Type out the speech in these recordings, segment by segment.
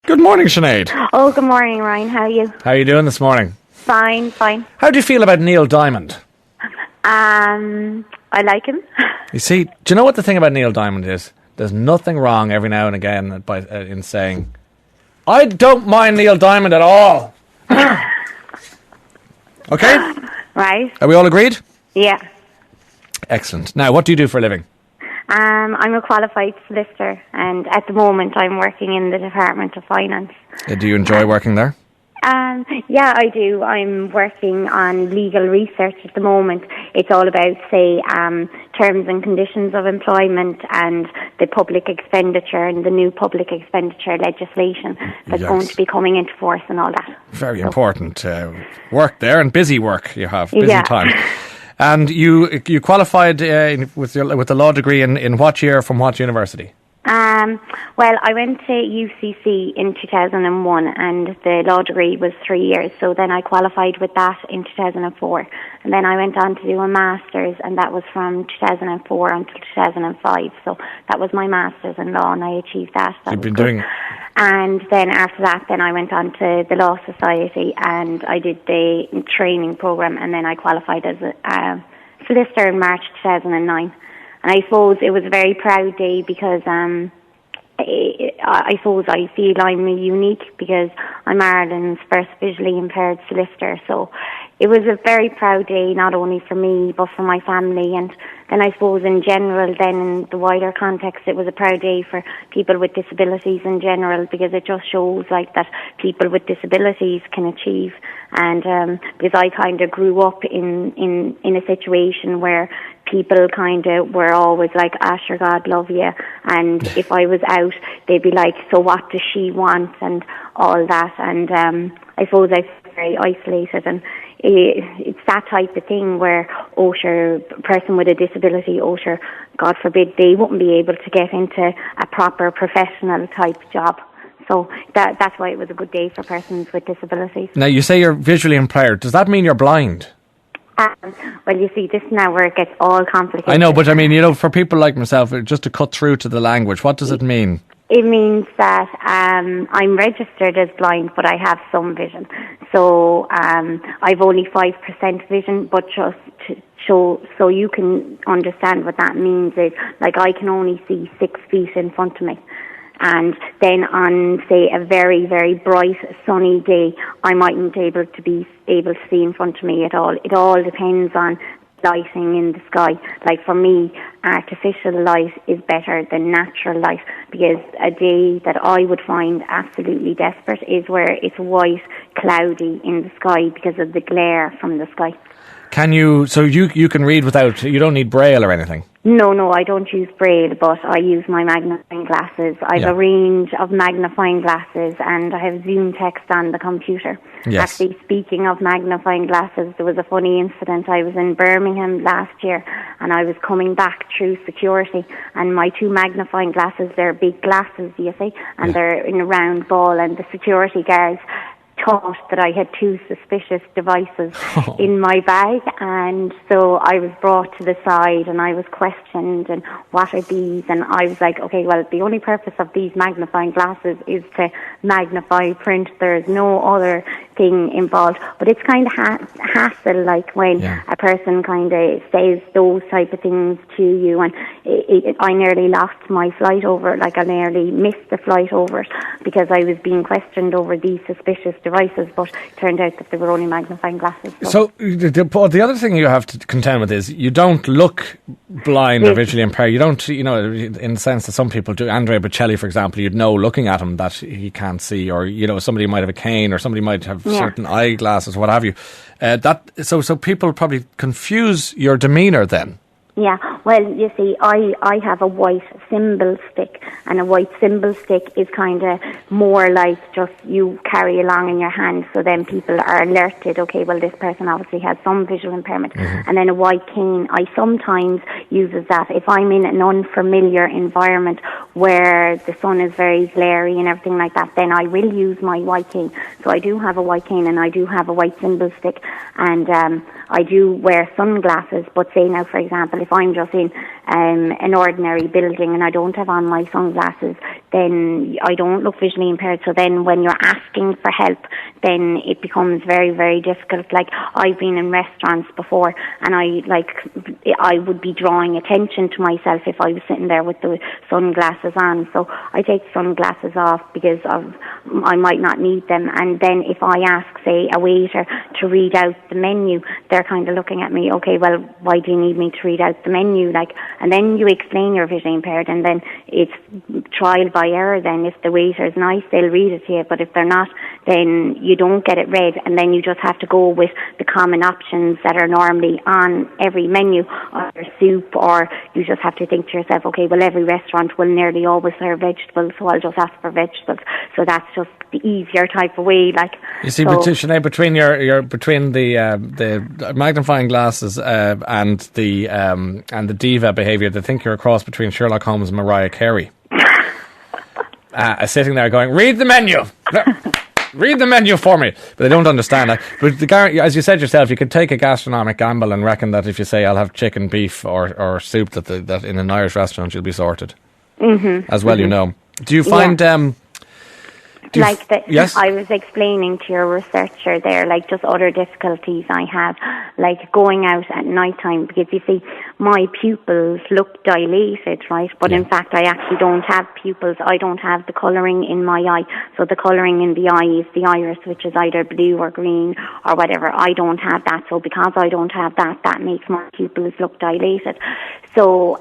Good morning, Sinead. Oh, good morning, Ryan. How are you? How are you doing this morning? Fine. How do you feel about Neil Diamond? I like him. You see, do you know what the thing about Neil Diamond is? There's nothing wrong every now and again in saying, I don't mind Neil Diamond at all. Okay? Right. Are we all agreed? Yeah. Excellent. Now, what do you do for a living? I'm a qualified solicitor, and at the moment I'm working in the Department of Finance. Do you enjoy working there? Yeah, I do. I'm working on legal research at the moment. It's all about, say, terms and conditions of employment and the public expenditure and the new public expenditure legislation that's going to be coming into force and all that. Very important work there, and busy work you have, busy time. And you qualified with the law degree in what year, from what university? Well, I went to UCC in 2001 and the law degree was 3 years, so then I qualified with that in 2004, and then I went on to do a master's, and that was from 2004 until 2005, so that was my master's in law, and I achieved that. You've been doing it. And then after that, then I went on to the Law Society and I did the training program, and then I qualified as a solicitor in March 2009. And I suppose it was a very proud day because I suppose I feel I'm unique because I'm Ireland's first visually impaired solicitor. So it was a very proud day, not only for me but for my family, and then I suppose in general, then in the wider context, it was a proud day for people with disabilities in general, because it just shows like that people with disabilities can achieve. And because I kind of grew up in a situation where people kind of were always like, Asher, God love you, and if I was out, they'd be like, so what does she want, and all that. And I suppose I felt very isolated, and it's that type of thing where, oh sure, a person with a disability, oh sure, God forbid, they wouldn't be able to get into a proper professional type job. So that's why it was a good day for persons with disabilities. Now, you say you're visually impaired. Does that mean you're blind? Well, you see, this now where it gets all complicated. I know, but I mean, for people like myself, just to cut through to the language, what does it mean? It means that I'm registered as blind, but I have some vision. So I've only 5% vision, but just so you can understand what that means is, like, I can only see 6 feet in front of me. And then on, say, a very, very bright, sunny day, I mightn't be able to see in front of me at all. It all depends on lighting in the sky. Like for me, artificial light is better than natural light, because a day that I would find absolutely desperate is where it's white, cloudy in the sky because of the glare from the sky. Can you, so you can read without, you don't need Braille or anything? No, I don't use Braille, but I use my magnifying glasses. I have a range of magnifying glasses, and I have Zoom text on the computer. Yes. Actually, speaking of magnifying glasses, there was a funny incident. I was in Birmingham last year, and I was coming back through security, and my 2 magnifying glasses, they're big glasses, you see, and they're in a round ball, and the security guards thought that I had 2 suspicious devices in my bag, and so I was brought to the side and I was questioned, and what are these? And I was like, okay, well, the only purpose of these magnifying glasses is to magnify print. There's no other thing involved. But it's kind of hassle, like when a person kind of says those type of things to you, and I nearly lost my flight over it, like I nearly missed the flight over it because I was being questioned over these suspicious devices, but it turned out that they were only magnifying glasses. So the other thing you have to contend with is you don't look blind or visually impaired. You don't, in the sense that some people do. Andrea Bocelli, for example, you'd know looking at him that he can't see, or somebody might have a cane, or somebody might have certain eyeglasses, what have you. So people probably confuse your demeanour then. Yeah, well, you see, I have a white symbol stick, and a white symbol stick is kind of more like just you carry along in your hand, so then people are alerted, okay, well, this person obviously has some visual impairment. And then a white cane, I sometimes uses that if I'm in an unfamiliar environment where the sun is very glary and everything like that, then I will use my white cane. So I do have a white cane, and I do have a white symbol stick, and I do wear sunglasses, but say now, for example, if I'm just in an ordinary building and I don't have on my sunglasses, then I don't look visually impaired. So then when you're asking for help, then it becomes very, very difficult. Like, I've been in restaurants before, and I would be drawing attention to myself if I was sitting there with the sunglasses on. So I take sunglasses off because I might not need them. And then if I ask, say, a waiter to read out the menu, they're kind of looking at me, okay, well, why do you need me to read out the menu? Like, and then you explain you're visually impaired, and then it's trial by error. Then if the waiter's nice, they'll read it to you, but if they're not, then you don't get it read, and then you just have to go with the common options that are normally on every menu, or soup, or you just have to think to yourself, okay, well, every restaurant will nearly always serve vegetables, so I'll just ask for vegetables. So that's just the easier type of way. Like, you see, Sinead, between the magnifying glasses and the diva behaviour, they think you're a cross between Sherlock Holmes and Mariah Carey. Sitting there going, read the menu. Read the menu for me. But they don't understand that. But as you said yourself, you could take a gastronomic gamble and reckon that if you say, I'll have chicken, beef or soup, that in an Irish restaurant you'll be sorted. Mm-hmm. As well, mm-hmm. You know. Do you find... Yes? I was explaining to your researcher there, like, just other difficulties I have, like going out at night time, because you see, my pupils look dilated, right? But in fact, I actually don't have pupils. I don't have the colouring in my eye. So the colouring in the eye is the iris, which is either blue or green or whatever. I don't have that. So because I don't have that, that makes my pupils look dilated. So,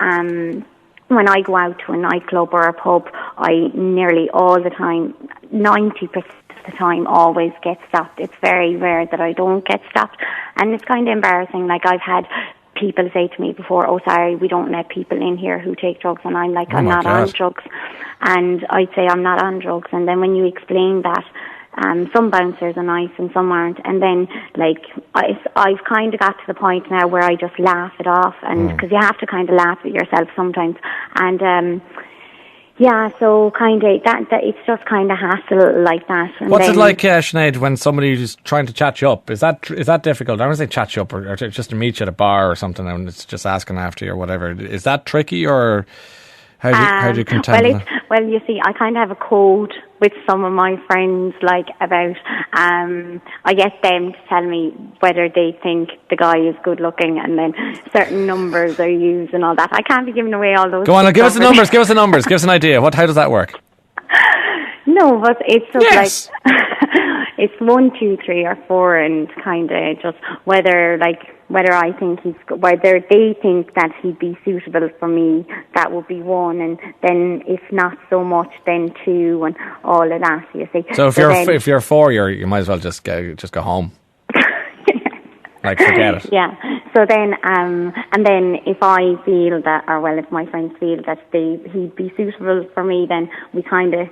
when I go out to a nightclub or a pub, I nearly all the time, 90% of the time, always get stopped. It's very rare that I don't get stopped. And it's kind of embarrassing. Like, I've had people say to me before, oh, sorry, we don't let people in here who take drugs. And I'm like, I'm not on drugs. And I'd say I'm not on drugs. And then when you explain that, some bouncers are nice and some aren't, and then like I've kind of got to the point now where I just laugh it off, and because you have to kind of laugh at yourself sometimes, and so kind of that it's just kind of hassle like that. And what's it like, Sinead, when somebody is trying to chat you up? Is that difficult? I don't say chat you up or just to meet you at a bar or something, and it's just asking after you or whatever. Is that tricky, or how do you contend with that? Well, you see, I kind of have a code with some of my friends, like, about, I get them to tell me whether they think the guy is good looking, and then certain numbers are used and all that. I can't be giving away all those. Go on, give us the numbers, give us an idea. How does that work? No, but it's just like, it's 1, 2, 3 or 4, and kind of just whether I think whether they think that he'd be suitable for me, that would be 1, and then if not so much, then 2, and all of that, you see. So if you're 4, you might as well just go home. Like, forget it. Yeah. So then, and then if I feel that, or well, if my friends feel that he'd be suitable for me, then we kind of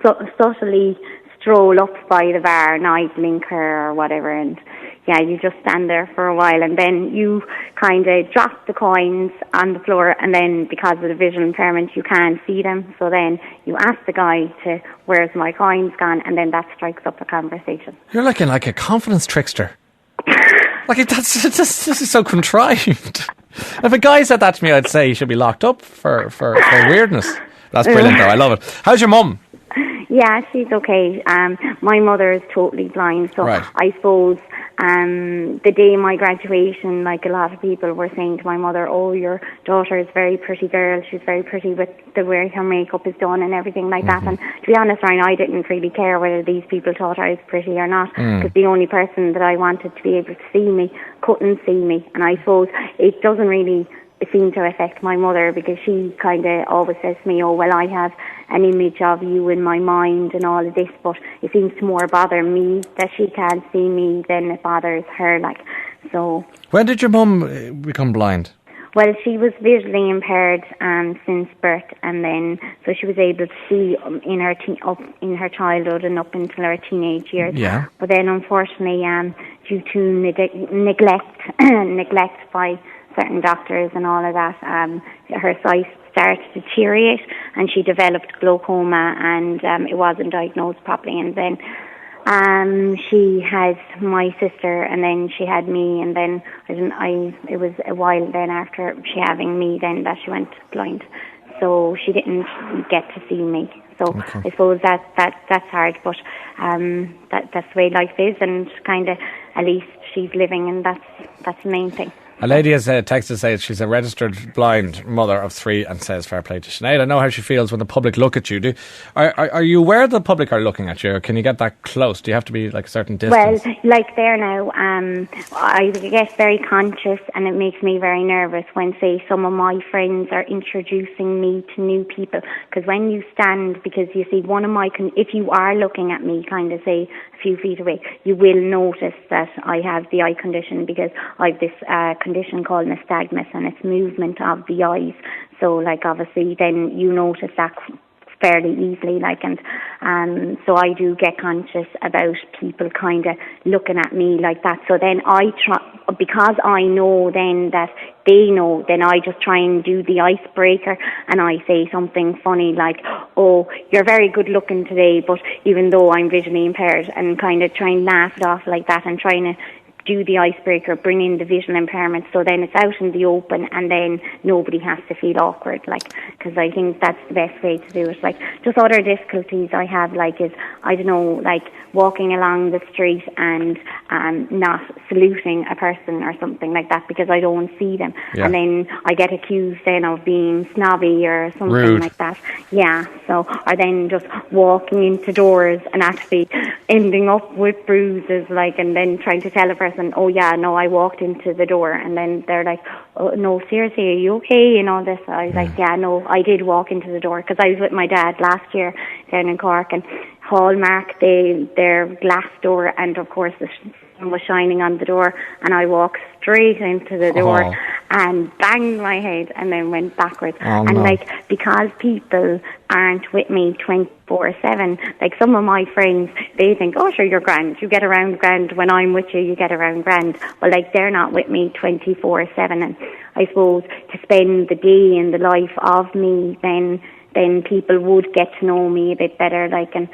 subtly stroll up by the bar, night blinker or whatever, and yeah, you just stand there for a while, and then you kind of drop the coins on the floor, and then because of the visual impairment, you can't see them. So then you ask the guy to, where's my coins gone, and then that strikes up a conversation. You're looking like a confidence trickster. Like, this is so contrived. If a guy said that to me, I'd say he should be locked up for weirdness. That's brilliant, though. I love it. How's your mum? Yeah, she's okay. My mother is totally blind, so right. I suppose the day of my graduation, like, a lot of people were saying to my mother, oh, your daughter is a very pretty girl, she's very pretty with the way her makeup is done and everything like that. And to be honest, Ryan, I didn't really care whether these people thought I was pretty or not, because the only person that I wanted to be able to see me couldn't see me. And I suppose it doesn't really seem to affect my mother, because she kind of always says to me, oh, well, I have an image of you in my mind and all of this, but it seems to more bother me that she can't see me than it bothers her, like, so. When did your mum become blind? Well, she was visually impaired since birth, and then so she was able to see in her childhood and up until her teenage years. Yeah. But then, unfortunately, due to neglect by certain doctors and all of that, her sight started to deteriorate, and she developed glaucoma, and it wasn't diagnosed properly. And then she had my sister, and then she had me, and then it was a while then after she having me then that she went blind. so she didn't get to see me. So I suppose that's hard, but that's the way life is, and kind of at least she's living, and that's the main thing. A lady has texted to say she's a registered blind mother of 3 and says fair play to Sinead. I know how she feels when the public look at you. Are you aware the public are looking at you, or can you get that close? Do you have to be like a certain distance? Well, like there now, I get very conscious, and it makes me very nervous when, say, some of my friends are introducing me to new people. Because when you stand, because you see, if you are looking at me, kind of say a few feet away, you will notice that I have the eye condition, because I have this condition called nystagmus, and it's movement of the eyes. So, like, obviously, then you notice that fairly easily, like, and so I do get conscious about people kind of looking at me like that. So then I try, because I know then that they know, then I just try and do the icebreaker, and I say something funny like, "Oh, you're very good looking today," but even though I'm visually impaired, and kind of try and laugh it off like that, and trying to do the icebreaker, bring in the visual impairment, so then it's out in the open, and then nobody has to feel awkward, like, because I think that's the best way to do it. Like, just other difficulties I have, like, is, I don't know, like, walking along the street and not saluting a person or something like that, because I don't see them, and then I get accused then of being snobby or something rude, like that. Yeah, so, or then just walking into doors and actually ending up with bruises, like, and then trying to tell a person, "Oh yeah, no, I walked into the door," and then they're like, "Oh no, seriously, are you okay?" and all this. I was like, "Yeah, no, I did walk into the door," because I was with my dad last year down in Cork, and Hallmark, their glass door, and of course the sun was shining on the door, and I walked straight into the door and banged my head and then went backwards. Like, because people aren't with me 24/7, like, some of my friends, they think, "Oh sure, you're grand, you get around grand, when I'm with you, you get around grand," but like, they're not with me 24/7, and I suppose to spend the day in the life of me, then people would get to know me a bit better, like, and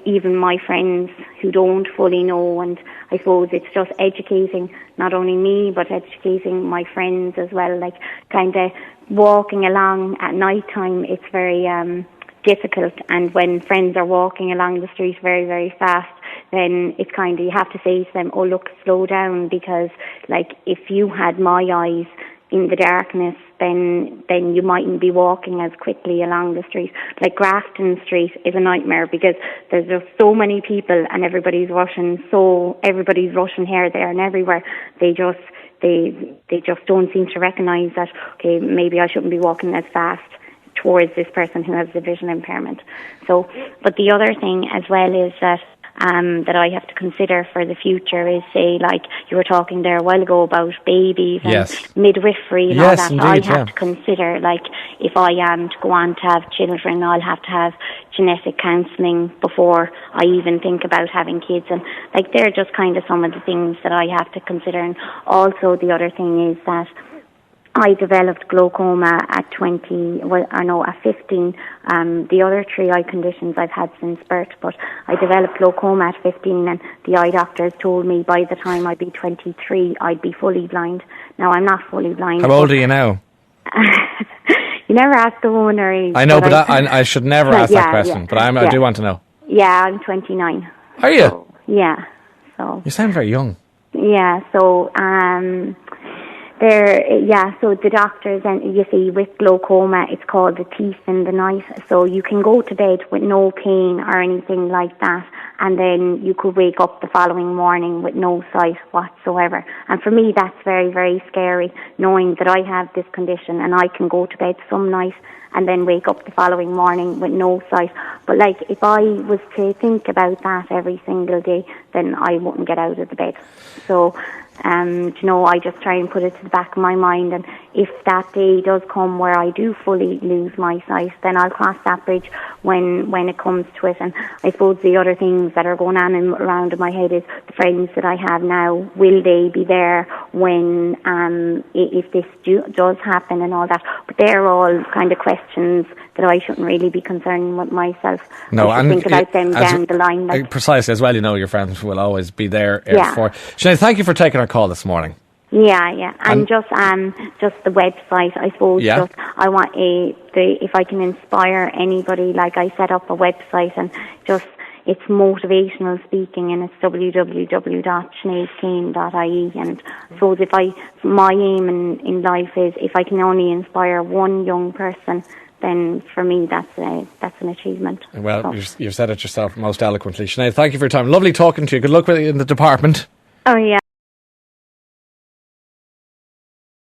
even my friends who don't fully know, and I suppose it's just educating not only me but educating my friends as well, like, kind of walking along at night time, it's very difficult, and when friends are walking along the street very, very fast, then it's kind of, you have to say to them, "Oh look, slow down," because, like, if you had my eyes in the darkness, then you mightn't be walking as quickly along the street. Like, Grafton Street is a nightmare, because there's just so many people, and everybody's rushing here, there, and everywhere. They just don't seem to recognise that, okay, maybe I shouldn't be walking as fast towards this person who has the vision impairment. So, but the other thing as well is that I have to consider for the future is, say, like you were talking there a while ago about babies and midwifery and all that. Indeed, I have to consider, like, if I am to go on to have children, I'll have to have genetic counselling before I even think about having kids, and like, they're just kind of some of the things that I have to consider. And also the other thing is that I developed glaucoma at 15. The other 3 eye conditions I've had since birth, but I developed glaucoma at 15, and the eye doctors told me by the time I'd be 23, I'd be fully blind. Now, I'm not fully blind. How old are you now? You never ask a woman her age. I know, but I should never ask that question, but I do want to know. Yeah, I'm 29. Are you? So, yeah. So you sound very young. Yeah, so so the doctors, and you see, with glaucoma, it's called the thief in the night. So you can go to bed with no pain or anything like that, and then you could wake up the following morning with no sight whatsoever. And for me, that's very, very scary, knowing that I have this condition and I can go to bed some night and then wake up the following morning with no sight. But like, if I was to think about that every single day, then I wouldn't get out of the bed. So, I just try and put it to the back of my mind, and if that day does come where I do fully lose my sight, then I'll cross that bridge when it comes to it. And I suppose the other things that are going on around in my head is the friends that I have now, will they be there when if this does happen and all that? But they're all kind of questions that I shouldn't really be concerning with myself. No, I should think about them down the line. Precisely, as well, your friends will always be there for. Sinead, thank you for taking our call this morning. Yeah, and just the website, I suppose. Yeah. Just I want if I can inspire anybody, like I set up a website and just it's motivational speaking, and it's www.sineadkane.ie. And I suppose my aim in life is if I can only inspire one young person, then for me that's an achievement. Well, you've said it yourself most eloquently. Sinead, thank you for your time. Lovely talking to you. Good luck with it in the department. Oh, yeah.